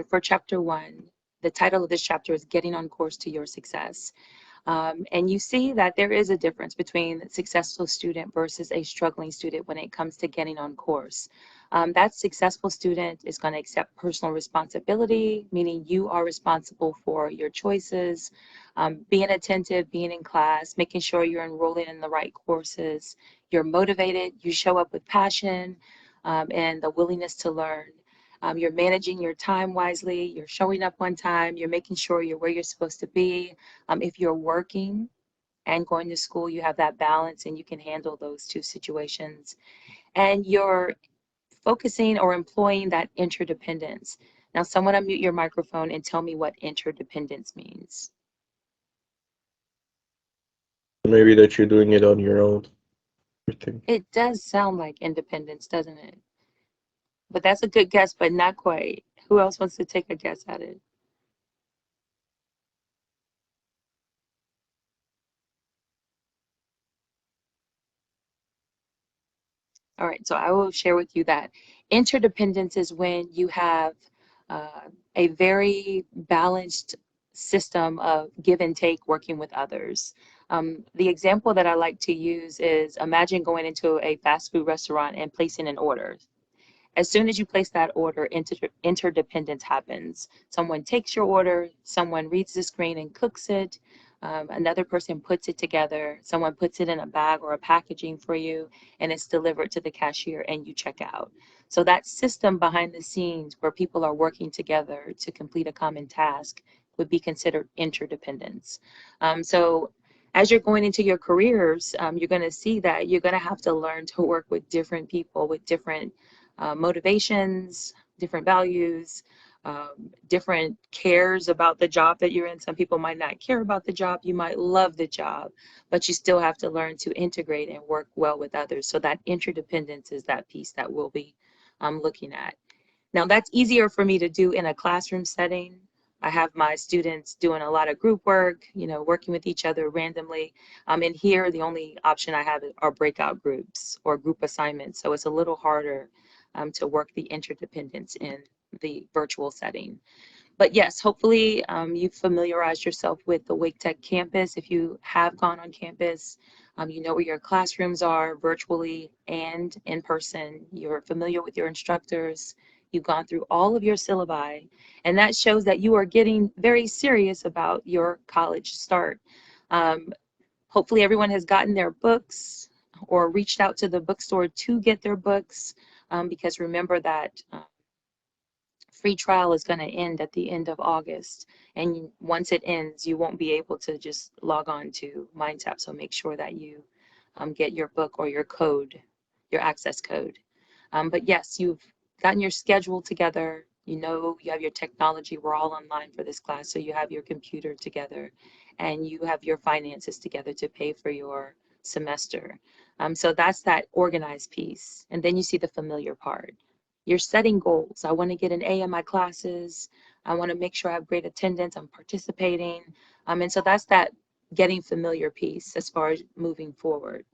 for chapter 1. The title of this chapter is Getting on Course to Your Success. And you see that there is a difference between a successful student versus a struggling student when it comes to getting on course. That successful student is going to accept personal responsibility, meaning you are responsible for your choices, being attentive, being in class, making sure you're enrolling in the right courses, you're motivated, you show up with passion, and the willingness to learn. You're managing your time wisely, you're showing up on time, you're making sure you're where you're supposed to be. If you're working and going to school, you have that balance and you can handle those two situations. And you're focusing or employing that interdependence. Now, someone unmute your microphone and tell me what interdependence means. Maybe that you're doing it on your own. Everything. It does sound like independence, doesn't it? But that's a good guess, but not quite. Who else wants to take a guess at it? All right, so I will share with you that interdependence is when you have a very balanced system of give and take working with others. The example that I like to use is imagine going into a fast food restaurant and placing an order. As soon as you place that order, interdependence happens. Someone takes your order, someone reads the screen and cooks it, another person puts it together, someone puts it in a bag or a packaging for you, and it's delivered to the cashier and you check out. So that system behind the scenes where people are working together to complete a common task would be considered interdependence. So as you're going into your careers, you're going to see that you're going to have to learn to work with different people with different motivations, different values, different cares about the job that you're in. Some people might not care about the job. You might love the job, but you still have to learn to integrate and work well with others. So that interdependence is that piece that we'll be looking at. Now, that's easier for me to do in a classroom setting. I have my students doing a lot of group work, working with each other randomly. And here, the only option I have are breakout groups or group assignments. So it's a little harder to work the interdependence in the virtual setting. But yes, hopefully you've familiarized yourself with the Wake Tech campus. If you have gone on campus, you know where your classrooms are virtually and in person. You're familiar with your instructors. You've gone through all of your syllabi, and that shows that you are getting very serious about your college start. Um, Hopefully everyone has gotten their books or reached out to the bookstore to get their books, because remember that free trial is going to end at the end of August. And once it ends, you won't be able to just log on to MindTap. So make sure that you get your book or your code, your access code. But yes, you've gotten your schedule together. You know you have your technology. We're all online for this class. So you have your computer together and you have your finances together to pay for your semester. So that's that organized piece. And then you see the familiar part. You're setting goals. I want to get an A in my classes. I want to make sure I have great attendance. I'm participating. And so that's that getting familiar piece as far as moving forward.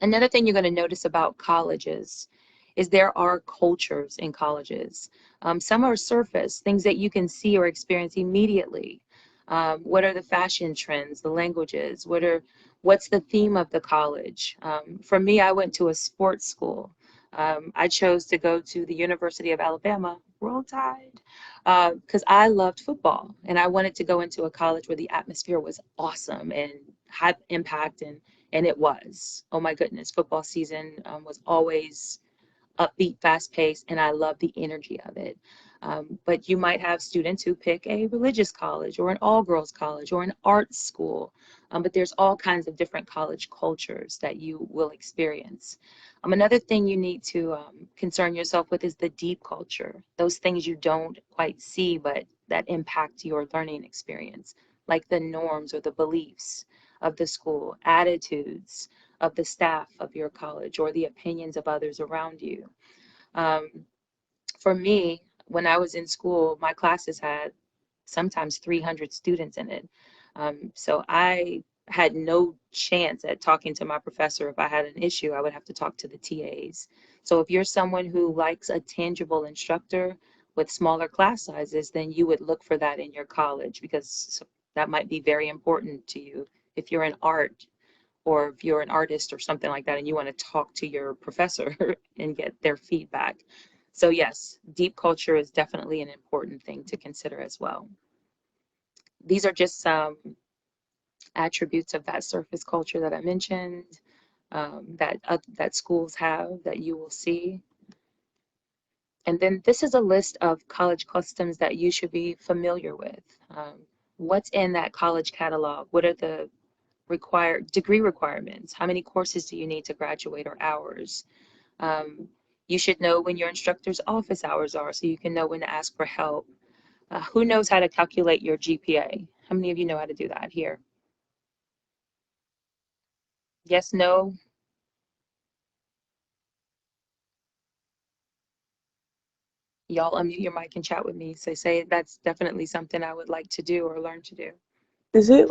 Another thing you're going to notice about colleges is there are cultures in colleges. Some are surface, things that you can see or experience immediately. What are the fashion trends, the languages? What's the theme of the college? For me, I went to a sports school. I chose to go to the University of Alabama, Roll Tide, because I loved football and I wanted to go into a college where the atmosphere was awesome and high impact, and it was. Oh my goodness, football season was always upbeat, fast paced, and I love the energy of it. But you might have students who pick a religious college or an all girls college or an arts school. But there's all kinds of different college cultures that you will experience. Another thing you need to concern yourself with is the deep culture, those things you don't quite see, but that impact your learning experience, like the norms or the beliefs of the school, attitudes of the staff of your college, or the opinions of others around you. Um, for me, when I was in school, my classes had sometimes 300 students in it. So I had no chance at talking to my professor. If I had an issue, I would have to talk to the TAs. So if you're someone who likes a tangible instructor, with smaller class sizes, then you would look for that in your college because that might be very important to you. If you're in art or if you're an artist or something like that and you want to talk to your professor and get their feedback. So yes, deep culture is definitely an important thing to consider as well. These are just some attributes of that surface culture that I mentioned, that schools have that you will see. And then this is a list of college customs that you should be familiar with. What's in that college catalog? What are the required degree requirements? How many courses do you need to graduate or hours? Um, you should know when your instructor's office hours are so you can know when to ask for help. Who knows how to calculate your GPA? How many of you know how to do that here? Yes, no? Y'all unmute your mic and chat with me. So say that's definitely something I would like to do or learn to do. Is it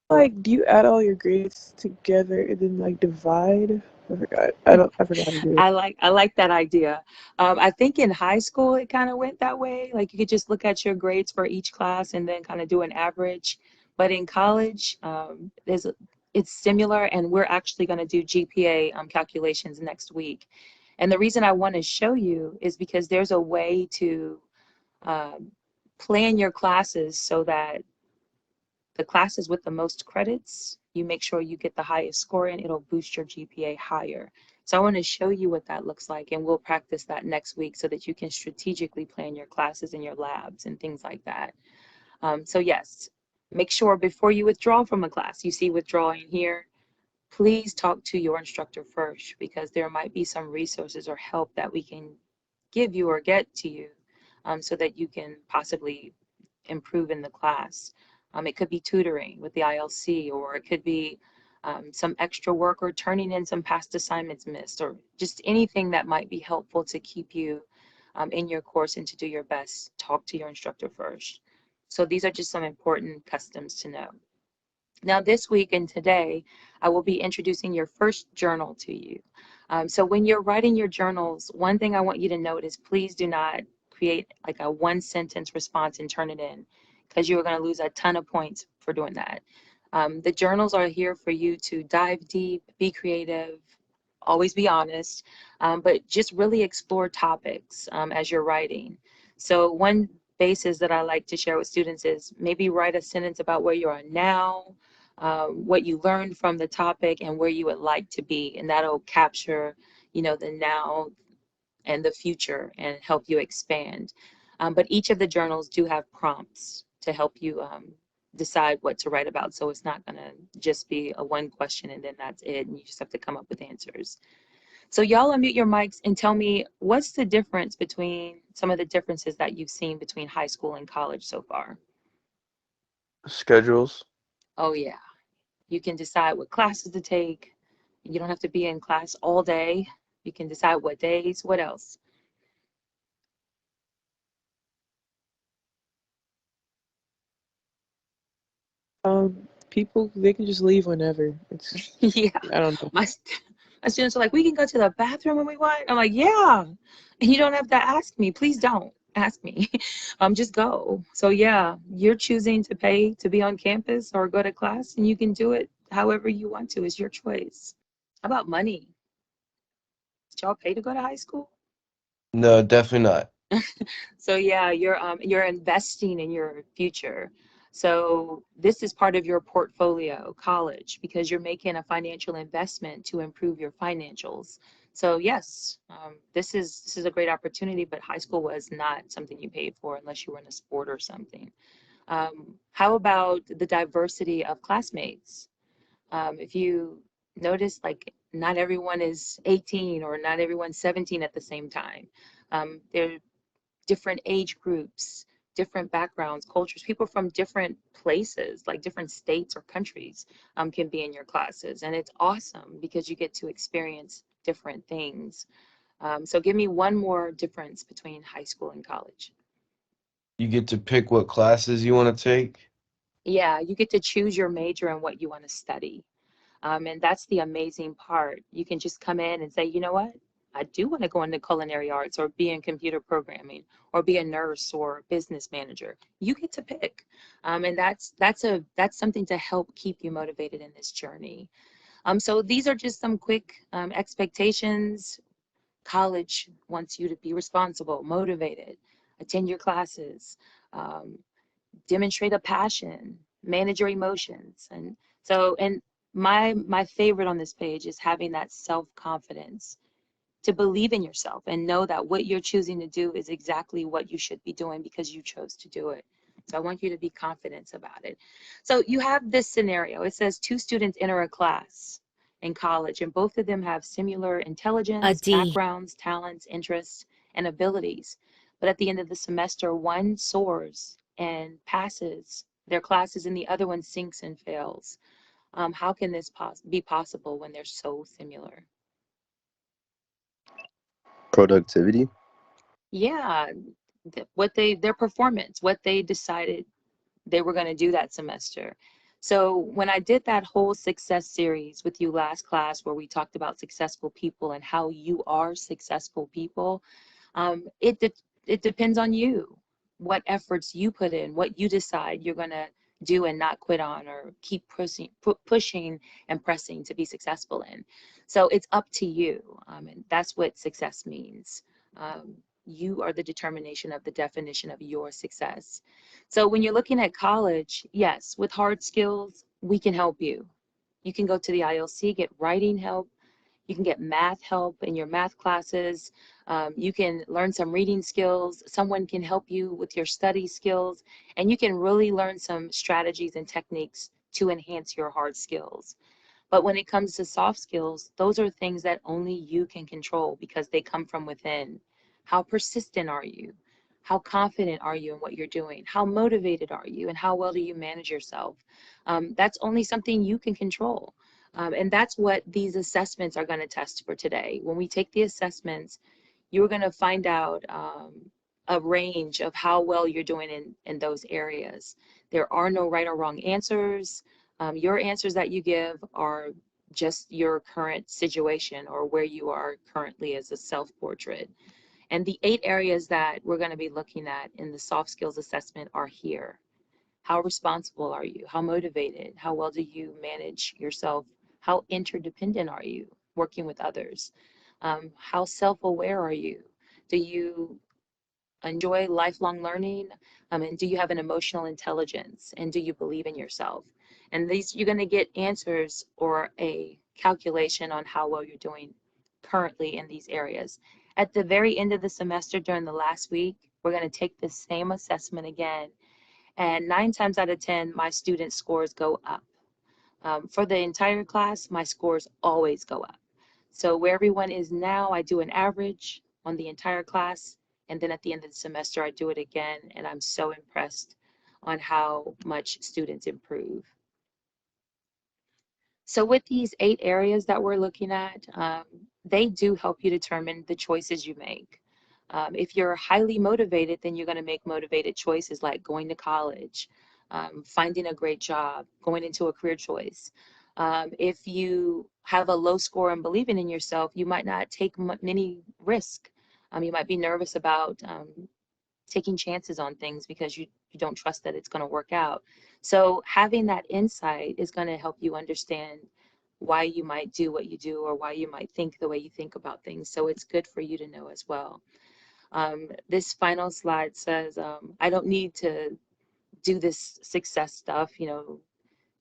like, do you add all your grades together and then like divide? I forgot. I forgot how to do it. I like that idea. I think in high school it kind of went that way. Like you could just look at your grades for each class and then kind of do an average. But in college, it's similar, and we're actually going to do GPA calculations next week. And the reason I want to show you is because there's a way to um, plan your classes so that the classes with the most credits, you make sure you get the highest score in, it'll boost your GPA higher. So I want to show you what that looks like, and we'll practice that next week so that you can strategically plan your classes and your labs and things like that. So yes, make sure before you withdraw from a class, you see withdrawing here, please talk to your instructor first because there might be some resources or help that we can give you or get to you so that you can possibly improve in the class. It could be tutoring with the ILC, or it could be some extra work or turning in some past assignments missed, or just anything that might be helpful to keep you in your course and to do your best. Talk to your instructor first. So these are just some important customs to know. Now, this week and today, I will be introducing your first journal to you. So when you're writing your journals, one thing I want you to note is please do not create like a one sentence response and turn it in because you are going to lose a ton of points for doing that. The journals are here for you to dive deep, be creative, always be honest, but just really explore topics as you're writing. So one basis that I like to share with students is maybe write a sentence about where you are now, what you learned from the topic, and where you would like to be, and that'll capture, the now and the future and help you expand. But each of the journals do have prompts to help you decide what to write about. So it's not going to just be a one question and then that's it, and you just have to come up with answers. So y'all unmute your mics and tell me what's the difference between some of the differences that you've seen between high school and college so far. Schedules. Oh yeah, you can decide what classes to take. You don't have to be in class all day. You can decide what days. What else? People they can just leave whenever. It's Yeah, I don't know. my my students are like, we can go to the bathroom when we want. I'm like, yeah, and you don't have to ask me. Please don't ask me. Just go. So yeah, you're choosing to pay to be on campus or go to class, and you can do it however you want to. It's your choice. How about money? Did y'all pay to go to high school? No, definitely not. So yeah, you're investing in your future. So this is part of your portfolio, college, because you're making a financial investment to improve your financials. So yes, this is a great opportunity, but high school was not something you paid for unless you were in a sport or something. How about the diversity of classmates? If you notice, like not everyone is 18 or not everyone's 17 at the same time. There different age groups, different backgrounds, cultures, people from different places, like different states or countries, can be in your classes. And it's awesome because you get to experience different things. So give me one more difference between high school and college. You get to pick what classes you want to take. Yeah, you get to choose your major and what you want to study. And that's the amazing part. You can just come in and say, you know what? I do want to go into culinary arts or be in computer programming or be a nurse or business manager. You get to pick. And that's something to help keep you motivated in this journey. So these are just some quick expectations. College wants you to be responsible, motivated, attend your classes, um, demonstrate a passion, manage your emotions. And my favorite on this page is having that self-confidence to believe in yourself and know that what you're choosing to do is exactly what you should be doing because you chose to do it. So I want you to be confident about it. So you have this scenario. It says two students enter a class in college, and both of them have similar A intelligence, D. backgrounds, talents, interests, and abilities. But at the end of the semester, one soars and passes their classes, and the other one sinks and fails. How can this be possible when they're so similar? Productivity. Yeah, their performance, what they decided they were going to do that semester. So when I did that whole success series with you last class where we talked about successful people and how you are successful people, it depends on you, what efforts you put in, what you decide you're going to do and not quit on or keep pushing and pressing to be successful in. So it's up to you, and that's what success means. You are the determination of the definition of your success. So when you're looking at college, yes, with hard skills, we can help you. You can go to the ILC, get writing help. You can get math help in your math classes. You can learn some reading skills. Someone can help you with your study skills. And you can really learn some strategies and techniques to enhance your hard skills. But when it comes to soft skills, those are things that only you can control because they come from within. How persistent are you? How confident are you in what you're doing? How motivated are you? And how well do you manage yourself? That's only something you can control. And that's what these assessments are going to test for today. When we take the assessments, you're going to find out a range of how well you're doing in those areas. There are no right or wrong answers. Your answers that you give are just your current situation or where you are currently as a self-portrait. And the 8 areas that we're going to be looking at in the soft skills assessment are here. How responsible are you? How motivated? How well do you manage yourself? How interdependent are you working with others? How self-aware are you? Do you enjoy lifelong learning? And do you have an emotional intelligence? And do you believe in yourself? And these, you're going to get answers or a calculation on how well you're doing currently in these areas. At the very end of the semester, during the last week, we're going to take the same assessment again. And 9 times out of 10, my student scores go up. For the entire class, my scores always go up. So where everyone is now, I do an average on the entire class, and then at the end of the semester, I do it again, and I'm so impressed on how much students improve. So with these 8 areas that we're looking at, they do help you determine the choices you make. If you're highly motivated, then you're going to make motivated choices like going to college, finding a great job, going into a career choice. If you have a low score and believing in yourself, you might not take many risks. You might be nervous about taking chances on things because you don't trust that it's going to work out. So having that insight is going to help you understand why you might do what you do or why you might think the way you think about things. So it's good for you to know as well. This final slide says, I don't need to do this success stuff,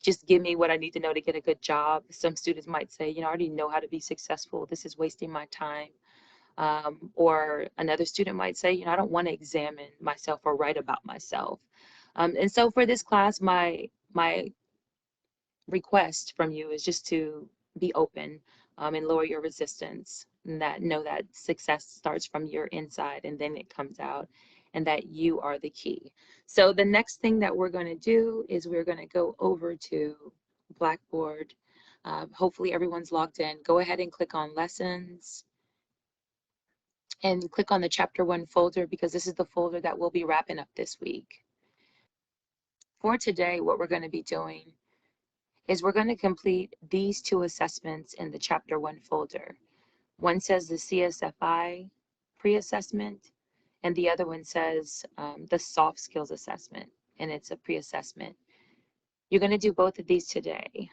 just give me what I need to know to get a good job. Some students might say, I already know how to be successful. This is wasting my time. Or another student might say, I don't want to examine myself or write about myself. And so for this class, my request from you is just to be open and lower your resistance, and that know that success starts from your inside and then it comes out, and that you are the key. So the next thing that we're going to do is we're going to go over to Blackboard. Hopefully everyone's logged in. Go ahead and click on lessons and click on the chapter 1 folder, because this is the folder that we'll be wrapping up this week. For today, what we're going to be doing is we're going to complete these 2 assessments in the chapter 1 folder. One says the CSFI pre-assessment, and the other one says the soft skills assessment, and it's a pre-assessment. You're going to do both of these today,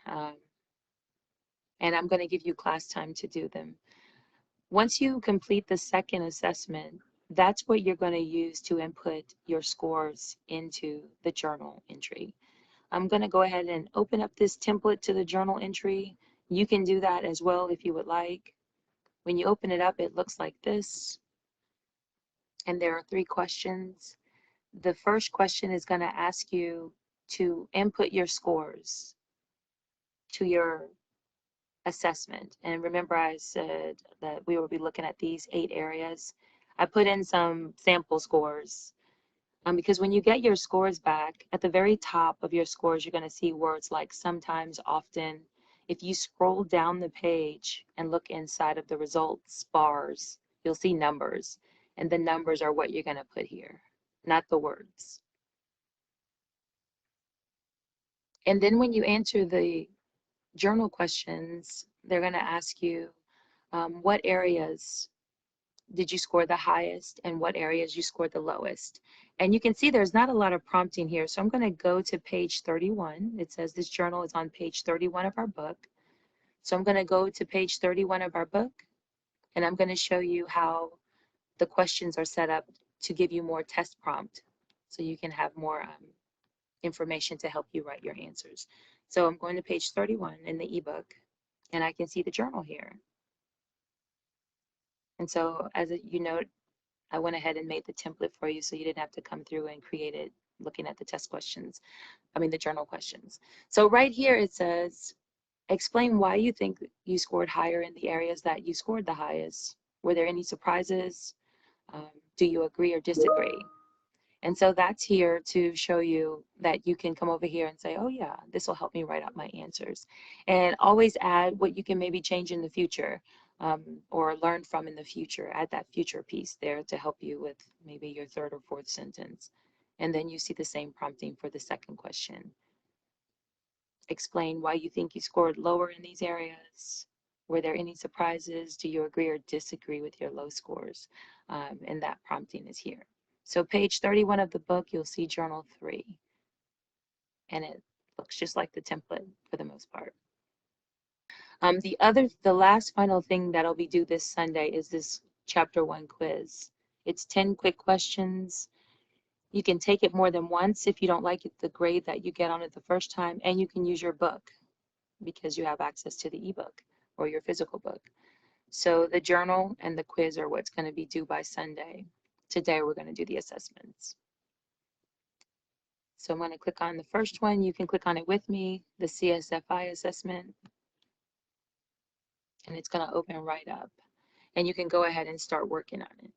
and I'm going to give you class time to do them. Once you complete the second assessment, that's what you're going to use to input your scores into the journal entry. I'm going to go ahead and open up this template to the journal entry. You can do that as well if you would like. When you open it up, it looks like this, and there are 3 questions. The first question is going to ask you to input your scores to your assessment. And remember, I said that we will be looking at these 8 areas. I put in some sample scores because when you get your scores back, at the very top of your scores, you're going to see words like sometimes, often. If you scroll down the page and look inside of the results bars, you'll see numbers. And the numbers are what you're going to put here, not the words. And then when you answer the journal questions, they're going to ask you what areas did you score the highest and what areas you scored the lowest. And you can see there's not a lot of prompting here. So I'm going to go to page 31. It says this journal is on page 31 of our book. So I'm going to go to page 31 of our book, and I'm going to show you how the questions are set up to give you more test prompt so you can have more information to help you write your answers. So I'm going to page 31 in the ebook, and I can see the journal here. And so as you note, I went ahead and made the template for you so you didn't have to come through and create it looking at the test questions, the journal questions. So right here it says, explain why you think you scored higher in the areas that you scored the highest. Were there any surprises? Do you agree or disagree? And so that's here to show you that you can come over here and say, oh yeah, this will help me write out my answers. And always add what you can maybe change in the future or learn from in the future. Add that future piece there to help you with maybe your 3rd or 4th sentence. And then you see the same prompting for the second question. Explain why you think you scored lower in these areas. Were there any surprises? Do you agree or disagree with your low scores? And that prompting is here. So page 31 of the book, you'll see journal 3. And it looks just like the template for the most part. The last final thing that'll be due this Sunday is this chapter 1 quiz. It's 10 quick questions. You can take it more than once if you don't like it, the grade that you get on it the first time, and you can use your book because you have access to the ebook or your physical book. So the journal and the quiz are what's going to be due by Sunday. Today we're going to do the assessments. So I'm going to click on the first one. You can click on it with me, the CSFI assessment. And it's going to open right up. And you can go ahead and start working on it.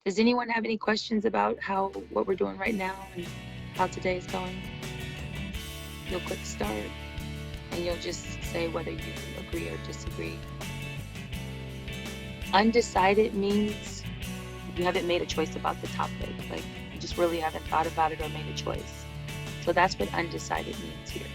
Does anyone have any questions about what we're doing right now and how today is going? You'll click start and you'll just say whether you agree or disagree. Undecided means you haven't made a choice about the topic. Like you just really haven't thought about it or made a choice. So that's what undecided means here.